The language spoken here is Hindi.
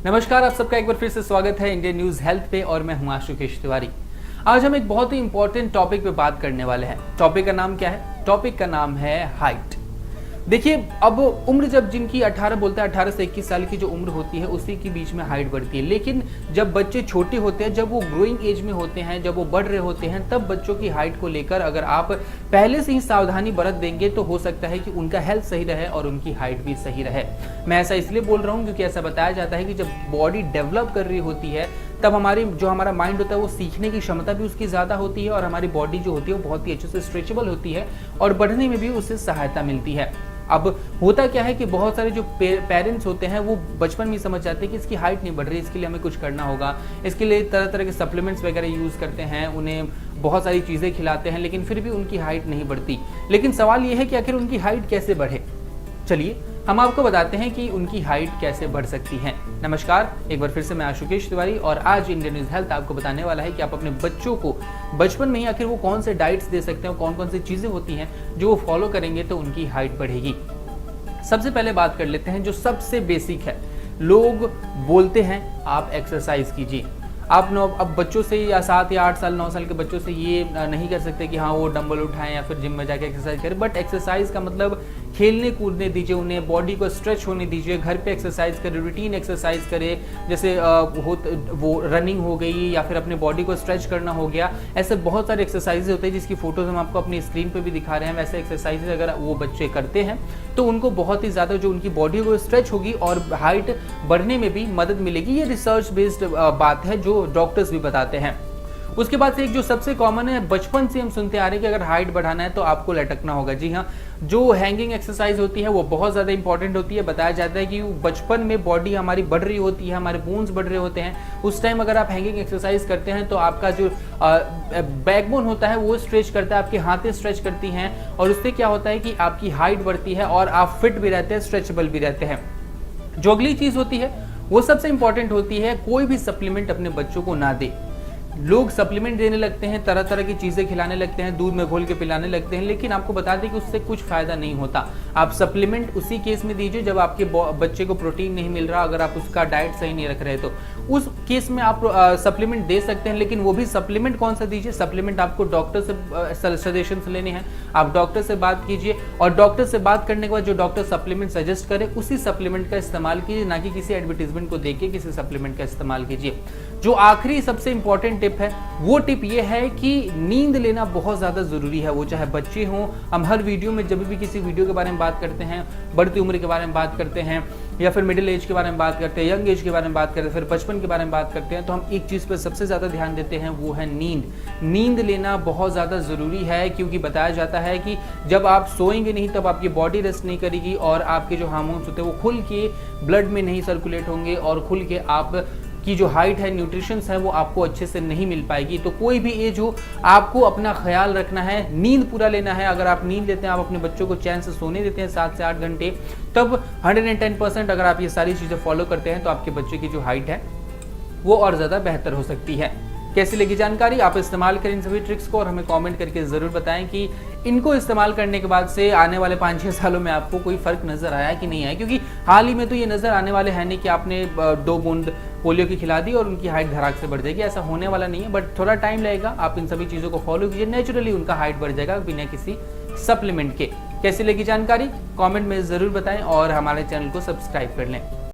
नमस्कार, आप सबका एक बार फिर से स्वागत है इंडियन न्यूज हेल्थ पे और मैं हूं आशुकेश तिवारी। आज हम एक बहुत ही इंपॉर्टेंट टॉपिक पे बात करने वाले हैं। टॉपिक का नाम क्या है? टॉपिक का नाम है हाइट। देखिए, अब उम्र जब जिनकी 18 बोलते हैं 18 से 21 साल की जो उम्र होती है उसी के बीच में हाइट बढ़ती है। लेकिन जब बच्चे छोटे होते हैं, जब वो ग्रोइंग एज में होते हैं, जब वो बढ़ रहे होते हैं, तब बच्चों की हाइट को लेकर अगर आप पहले से ही सावधानी बरत देंगे तो हो सकता है कि उनका हेल्थ सही रहे और उनकी हाइट भी सही रहे। मैं ऐसा इसलिए बोल रहा हूँ क्योंकि ऐसा बताया जाता है कि जब बॉडी डेवलप कर रही होती है तब हमारा माइंड होता है वो सीखने की क्षमता भी उसकी ज़्यादा होती है और हमारी बॉडी जो होती है वो बहुत ही अच्छे से स्ट्रेचेबल होती है और बढ़ने में भी उससे सहायता मिलती है। अब होता क्या है कि बहुत सारे जो पेरेंट्स होते हैं वो बचपन में समझ जाते हैं कि इसकी हाइट नहीं बढ़ रही, इसके लिए हमें कुछ करना होगा, इसके लिए तरह तरह के सप्लीमेंट्स वगैरह यूज़ करते हैं, उन्हें बहुत सारी चीज़ें खिलाते हैं, लेकिन फिर भी उनकी हाइट नहीं बढ़ती। लेकिन सवाल ये है कि आखिर उनकी हाइट कैसे बढ़े। चलिए हम आपको बताते हैं कि उनकी हाइट कैसे बढ़ सकती है। नमस्कार, एक बार फिर से मैं आशुकेश तिवारी और आज इंडियन न्यूज हेल्थ आपको बताने वाला है कि आप अपने बच्चों को बचपन में ही आखिर वो कौन से डाइट्स दे सकते हैं, कौन कौन सी चीज़ें होती हैं जो वो फॉलो करेंगे तो उनकी हाइट बढ़ेगी। सबसे पहले बात कर लेते हैं जो सबसे बेसिक है। लोग बोलते हैं आप एक्सरसाइज कीजिए। आप अब बच्चों से या 7 या 8 साल 9 साल के बच्चों से ये नहीं कर सकते कि हाँ वो डंबल उठाएं या फिर जिम में जाके एक्सरसाइज करें। बट एक्सरसाइज का मतलब खेलने कूदने दीजिए, उन्हें बॉडी को स्ट्रेच होने दीजिए, घर पे एक्सरसाइज करें, रूटीन एक्सरसाइज करें, जैसे वो रनिंग हो गई या फिर अपने बॉडी को स्ट्रेच करना हो गया। ऐसे बहुत सारे एक्सरसाइजेज होते हैं जिसकी फोटोज हम आपको अपनी स्क्रीन पे भी दिखा रहे हैं। वैसे एक्सरसाइजेज अगर वो बच्चे करते हैं तो उनको बहुत ही ज़्यादा जो उनकी बॉडी को स्ट्रेच होगी और हाइट बढ़ने में भी मदद मिलेगी। ये रिसर्च बेस्ड बात है जो डॉक्टर्स भी बताते हैं। उसके बाद से एक जो सबसे कॉमन है, बचपन से हम सुनते आ रहे हैं कि अगर हाइट बढ़ाना है तो आपको लटकना होगा। जी हाँ, जो हैंगिंग एक्सरसाइज होती है वो बहुत ज़्यादा इंपॉर्टेंट होती है। बताया जाता है कि बचपन में बॉडी हमारी बढ़ रही होती है, हमारे बोन्स बढ़ रहे होते हैं, उस टाइम अगर आप हैंगिंग एक्सरसाइज करते हैं तो आपका जो बैकबोन होता है वो स्ट्रेच करता है, आपकी हाथें स्ट्रेच करती हैं और उससे क्या होता है कि आपकी हाइट बढ़ती है और आप फिट भी रहते हैं, स्ट्रेचेबल भी रहते हैं। जो अगली चीज़ होती है वो सबसे इंपॉर्टेंट होती है, कोई भी सप्लीमेंट अपने बच्चों को ना दे। लोग सप्लीमेंट देने लगते हैं, तरह तरह की चीज़ें खिलाने लगते हैं, दूध में घोल के पिलाने लगते हैं, लेकिन आपको बता दें कि उससे कुछ फ़ायदा नहीं होता। आप सप्लीमेंट उसी केस में दीजिए जब आपके बच्चे को प्रोटीन नहीं मिल रहा, अगर आप उसका डाइट सही नहीं रख रहे तो उस केस में आप सप्लीमेंट दे सकते हैं। लेकिन वो भी सप्लीमेंट कौन सा दीजिए? सप्लीमेंट आपको डॉक्टर से सजेशन लेने हैं, आप डॉक्टर से बात कीजिए और डॉक्टर से बात करने के बाद जो डॉक्टर सप्लीमेंट सजेस्ट करे उसी सप्लीमेंट का इस्तेमाल कीजिए, ना कि किसी एडवर्टीजमेंट को देखिए किसी सप्लीमेंट का इस्तेमाल कीजिए। जो आखिरी सबसे इंपॉर्टेंट टिप है वो टिप ये है कि नींद लेना बहुत ज़्यादा ज़रूरी है। वो चाहे बच्चे हों, हम हर वीडियो में जब भी किसी वीडियो के बारे में बात करते हैं, बढ़ती उम्र के बारे में बात करते हैं या फिर मिडिल एज के बारे में बात करते हैं, यंग एज के बारे में बात करते हैं, फिर बचपन के बारे में बात करते हैं, तो हम एक चीज़ पर सबसे ज़्यादा ध्यान देते हैं, वो है नींद। नींद लेना बहुत ज़्यादा ज़रूरी है क्योंकि बताया जाता है कि जब आप सोएंगे नहीं तब आपकी बॉडी रेस्ट नहीं करेगी और आपके जो हार्मोन्स होते हैं वो खुल के ब्लड में नहीं सर्कुलेट होंगे और खुल के आप की जो हाइट है, न्यूट्रिशंस है वो आपको अच्छे से नहीं मिल पाएगी। तो कोई भी एज हो, आपको अपना ख्याल रखना है, नींद पूरा लेना है। अगर आप नींद लेते हैं, आप अपने बच्चों को चैन से सोने देते हैं 7 से 8 घंटे, तब 110% अगर आप ये सारी चीज़ें फॉलो करते हैं तो आपके बच्चे की जो हाइट है वो और ज़्यादा बेहतर हो सकती है। कैसी लगी जानकारी? आप इस्तेमाल करें इन सभी ट्रिक्स को और हमें कमेंट करके ज़रूर बताएं कि इनको इस्तेमाल करने के बाद से आने वाले 5-6 सालों में आपको कोई फ़र्क नज़र आया कि नहीं आया। क्योंकि हाल ही में तो ये नज़र आने वाले हैं नहीं कि आपने 2 बूंद पोलियो की खिला दी और उनकी हाइट धड़ाक से बढ़ जाएगी। ऐसा होने वाला नहीं है, बट थोड़ा टाइम लगेगा। आप इन सभी चीज़ों को फॉलो कीजिए, नेचुरली उनका हाइट बढ़ जाएगा बिना किसी सप्लीमेंट के। कैसी लगी जानकारी? कमेंट में ज़रूर बताएं और हमारे चैनल को सब्सक्राइब कर लें।